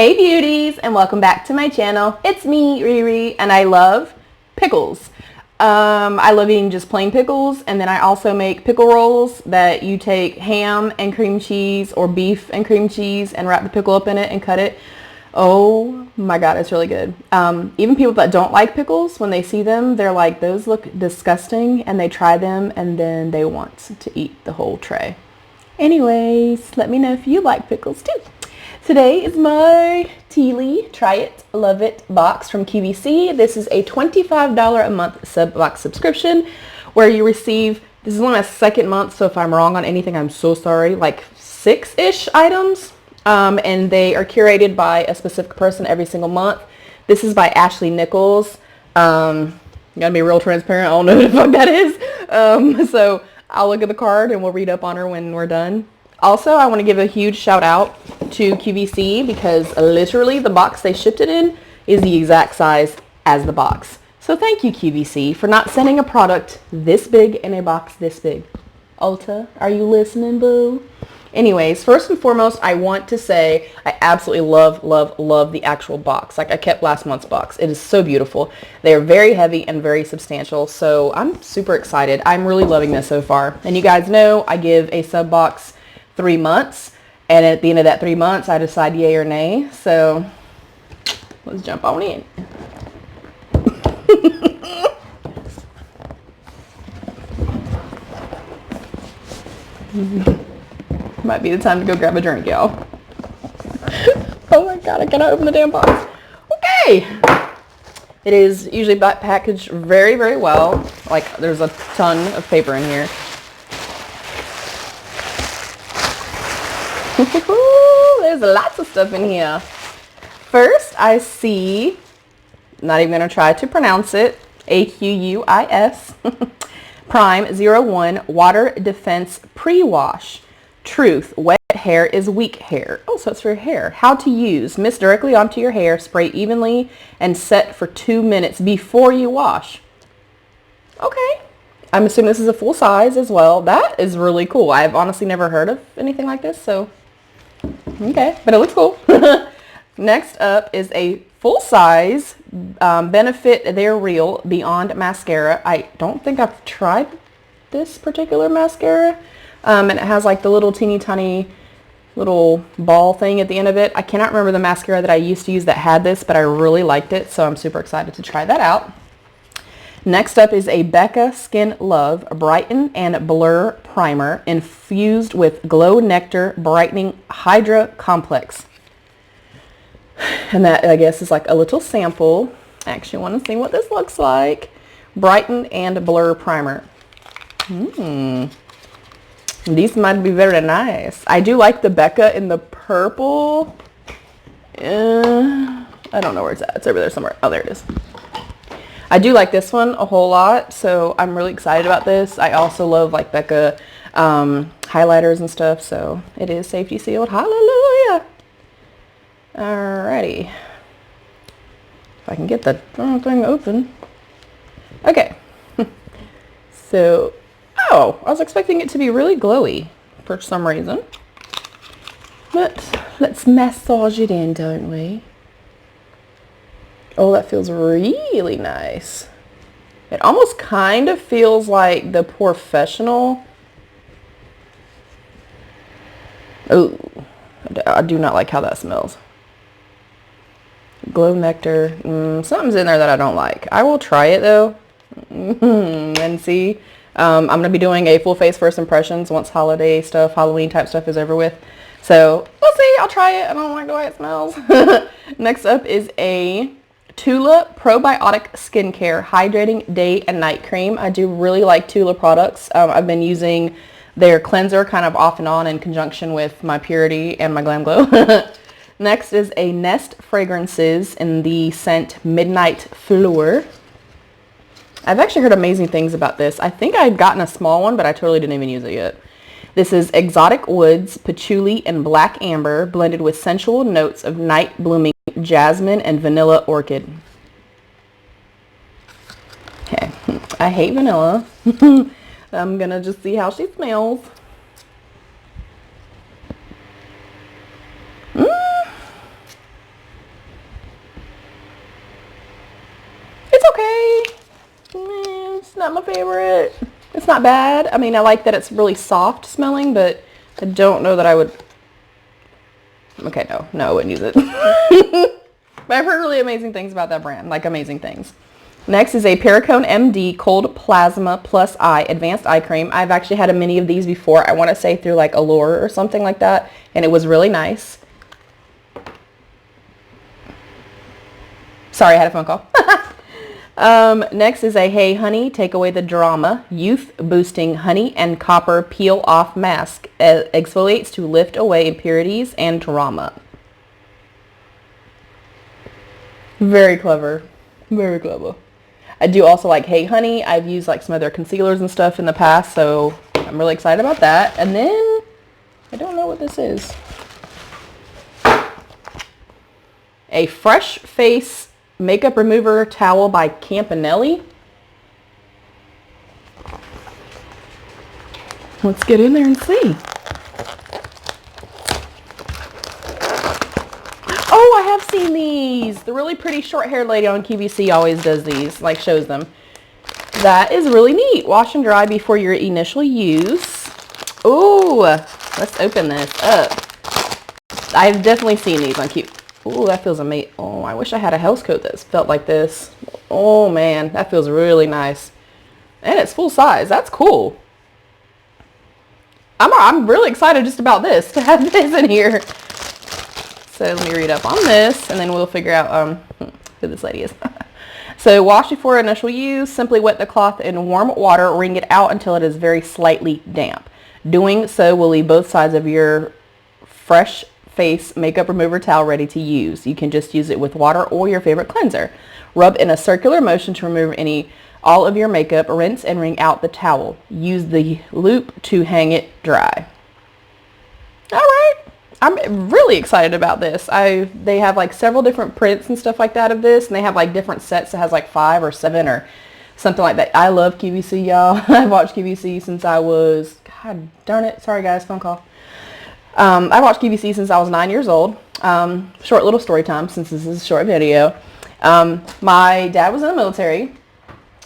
Hey beauties, and welcome back to my channel. It's me, Riri, and I love pickles. I love eating just plain pickles, and then I also make pickle rolls that you take ham and cream cheese or beef and cream cheese and wrap the pickle up in it and cut it. Oh my god, it's really good. Even people that don't like pickles, when they see them, they're like, those look disgusting, and they try them and then they want to eat the whole tray. Anyways, let me know if you like pickles too. Today is my TILI Try It, Love It box from QVC. This is a $25 a month sub-box subscription where you receive, this is only my second month, so if I'm wrong on anything, I'm so sorry, like 6-ish items. And they are curated by a specific person every single month. This is by Ashley Nichols. Gotta be real transparent. I don't know who the fuck that is. So I'll look at the card and we'll read up on her when we're done. Also, I want to give a huge shout out to QVC because literally the box they shipped it in is the exact size as the box. So thank you, QVC, for not sending a product this big in a box this big. Ulta, are you listening, boo? Anyways, first and foremost, I want to say I absolutely love the actual box. Like, I kept last month's box. It is so beautiful. They are very heavy and very substantial, so I'm super excited. I'm really loving this so far. And you guys know I give a sub box 3 months, and at the end of that 3 months, I decide yay or nay. So let's jump on in. Might be the time to go grab a drink, y'all. Oh my god, I cannot open the damn box. Okay. It is usually packaged very, very well. Like, there's a ton of paper in here. There's lots of stuff in here. First, I see, not even going to try to pronounce it, AQUIS, Prime 01 Water Defense Pre-Wash. Truth, wet hair is weak hair. Oh, so it's for your hair. How to use. Mist directly onto your hair, spray evenly, and set for 2 minutes before you wash. Okay. I'm assuming this is a full size as well. That is really cool. I've honestly never heard of anything like this, so okay, but it looks cool. Next up is a full-size Benefit They're Real Beyond Mascara. I don't think I've tried this particular mascara. And it has like the little teeny tiny little ball thing at the end of it. I cannot remember the mascara that I used to use that had this, but I really liked it, so I'm super excited to try that out. Next up is a Becca Skin Love Brighten and Blur Primer infused with Glow Nectar Brightening Hydra Complex. And that, I guess, is like a little sample. I actually want to see what this looks like. Brighten and Blur Primer. These might be very nice. I do like the Becca in the purple. I don't know where it's at. It's over there somewhere. Oh, there it is. I do like this one a whole lot, so I'm really excited about this. I also love like Becca highlighters and stuff, so it is safety sealed. Hallelujah! Alrighty. If I can get the thing open. Okay. So, oh, I was expecting it to be really glowy for some reason. But let's massage it in, don't we? Oh, that feels really nice. It almost kind of feels like the Professional. Oh, I do not like how that smells. Glow Nectar. Something's in there that I don't like. I will try it though and see. I'm going to be doing a full face first impressions once holiday stuff, Halloween type stuff is over with. So we'll see. I'll try it. I don't like the way it smells. Next up is a Tula Probiotic Skincare Hydrating Day and Night Cream. I do really like Tula products. I've been using their cleanser kind of off and on in conjunction with my Purity and my Glam Glow. Next is a Nest Fragrances in the scent Midnight Fleur. I've actually heard amazing things about this. I think I've gotten a small one, but I totally didn't even use it yet. This is Exotic Woods, Patchouli, and Black Amber blended with sensual notes of night blooming jasmine and vanilla orchid. Okay, I hate vanilla. I'm gonna just see how she smells. favorite. It's not bad. I mean, I like that it's really soft smelling, but I don't know that I would... Okay, no, I wouldn't use it. But I've heard really amazing things about that brand, like amazing things. Next is a Perricone MD Cold Plasma Plus Eye Advanced Eye Cream. I've actually had a mini of these before. I want to say through like Allure or something like that, and it was really nice. Sorry, I had a phone call. Next is a Hey Honey Take Away the Drama Youth Boosting Honey and Copper Peel Off Mask. Exfoliates to lift away impurities and drama. Very clever. Very clever. I do also like Hey Honey. I've used like some of their concealers and stuff in the past, so I'm really excited about that. And then, I don't know what this is. A Fresh Face Makeup Remover Towel by Campanelli. Let's get in there and see. Oh, I have seen these. The really pretty short-haired lady on QVC always does these, like shows them. That is really neat. Wash and dry before your initial use. Ooh, let's open this up. I've definitely seen these on QVC. Ooh, that feels amazing. Oh, I wish I had a house coat that felt like this. Oh man, that feels really nice. And it's full size. That's cool. I'm really excited just about this, to have this in here. So let me read up on this, and then we'll figure out who this lady is. So wash before initial use. Simply wet the cloth in warm water. Wring it out until it is very slightly damp. Doing so will leave both sides of your Fresh Face Makeup Remover towel ready to use. You can just use it with water or your favorite cleanser. Rub in a circular motion to remove all of your makeup. Rinse and wring out the towel. Use the loop to hang it dry. All right. I'm really excited about this. They have like several different prints and stuff like that of this, and they have like different sets that has like 5 or 7 or something like that. I love QVC, y'all. I've watched QVC since I was, God darn it, sorry guys, phone call. I watched QVC since I was 9 years old. Short little story time since this is a short video. My dad was in the military,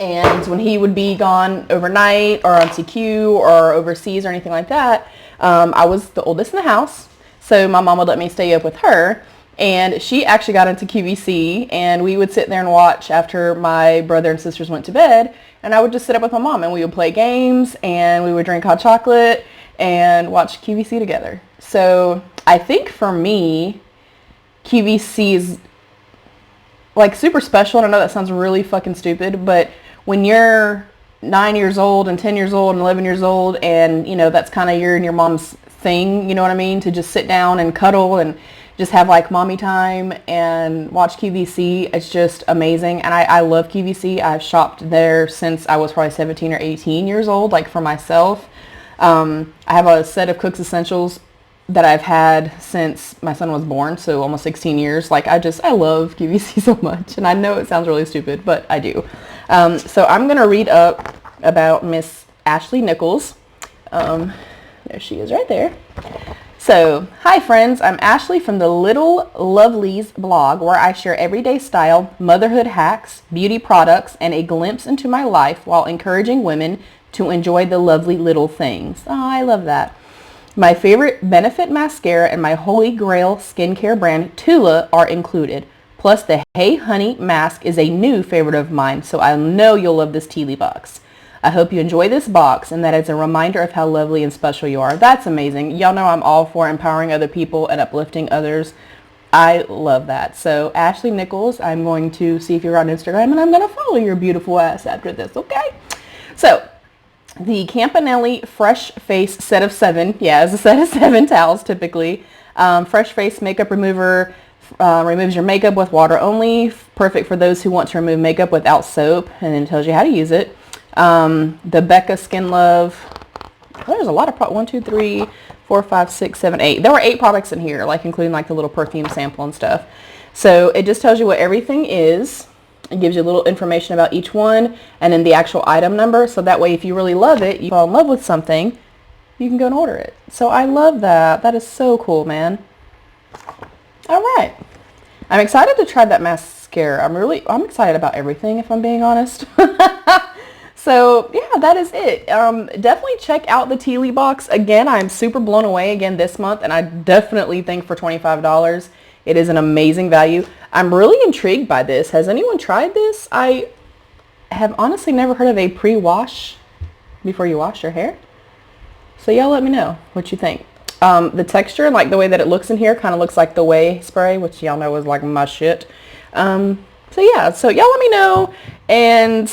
and when he would be gone overnight or on CQ or overseas or anything like that, I was the oldest in the house. So my mom would let me stay up with her, and she actually got into QVC, and we would sit there and watch after my brother and sisters went to bed, and I would just sit up with my mom, and we would play games, and we would drink hot chocolate and watch QVC together. So I think for me, QVC is like super special, and I know that sounds really fucking stupid, but when you're 9 years old and 10 years old and 11 years old, and you know that's kind of your and your mom's thing, you know what I mean, to just sit down and cuddle and just have like mommy time and watch QVC. It's just amazing, and I love QVC. I've shopped there since I was probably 17 or 18 years old, like for myself. I have a set of Cook's Essentials that I've had since my son was born, so almost 16 years. Like I love QVC so much, and I know it sounds really stupid, but I do. So I'm gonna read up about Miss Ashley Nichols. There she is right there. So, hi friends, I'm Ashley from the Little Lovelies blog, where I share everyday style, motherhood hacks, beauty products, and a glimpse into my life while encouraging women to enjoy the lovely little things. Oh, I love that. My favorite Benefit mascara and my holy grail skincare brand, TILI, are included. Plus, the Hey Honey mask is a new favorite of mine, so I know you'll love this TILI box. I hope you enjoy this box and that it's a reminder of how lovely and special you are. That's amazing. Y'all know I'm all for empowering other people and uplifting others. I love that. So Ashley Nichols, I'm going to see if you're on Instagram, and I'm going to follow your beautiful ass after this, okay? So the Campanelli Fresh Face set of 7. Yeah, it's a set of 7 towels typically. Fresh Face Makeup Remover removes your makeup with water only. Perfect for those who want to remove makeup without soap, and then it tells you how to use it. The Becca Skin Love. There's a lot of 1, 2, 3, 4, 5, 6, 7, 8. There were 8 products in here, like including like the little perfume sample and stuff. So it just tells you what everything is. It gives you a little information about each one, and then the actual item number. So that way, if you really love it, you fall in love with something, you can go and order it. So I love that. That is so cool, man. All right. I'm excited to try that mascara. I'm excited about everything, if I'm being honest. So yeah, that is it. Definitely check out the TILI box. Again, I'm super blown away again this month, and I definitely think for $25, it is an amazing value. I'm really intrigued by this. Has anyone tried this? I have honestly never heard of a pre-wash before you wash your hair. So y'all let me know what you think. The texture and like the way that it looks in here kind of looks like the Way spray, which y'all know is like my shit. So yeah, so y'all let me know, and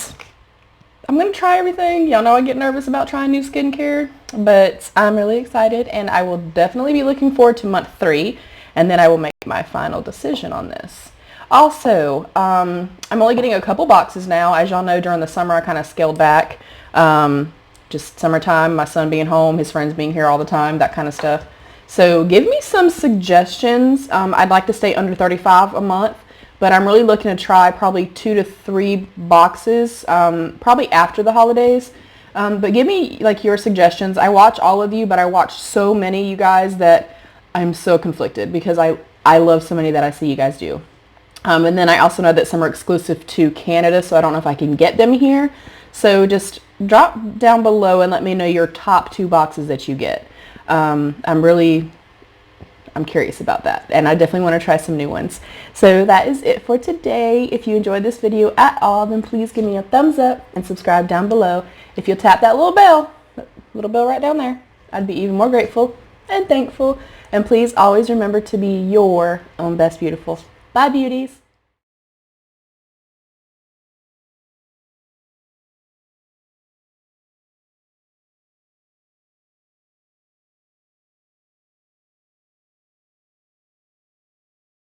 I'm going to try everything. Y'all know I get nervous about trying new skincare, but I'm really excited, and I will definitely be looking forward to month 3, and then I will make my final decision on this. Also, I'm only getting a couple boxes now. As y'all know, during the summer I kind of scaled back. Just summertime, my son being home, his friends being here all the time, that kind of stuff. So give me some suggestions. I'd like to stay under $35 a month, but I'm really looking to try probably 2 to 3 boxes, probably after the holidays. But give me like your suggestions. I watch all of you, but I watch so many of you guys that I'm so conflicted because I love so many that I see you guys do. And then I also know that some are exclusive to Canada, so I don't know if I can get them here. So just drop down below and let me know your top 2 boxes that you get. I'm curious about that, and I definitely want to try some new ones. So that is it for today. If you enjoyed this video at all, then please give me a thumbs up and subscribe down below. If you'll tap that little bell right down there, I'd be even more grateful and thankful. And please always remember to be your own best beautiful. Bye, beauties.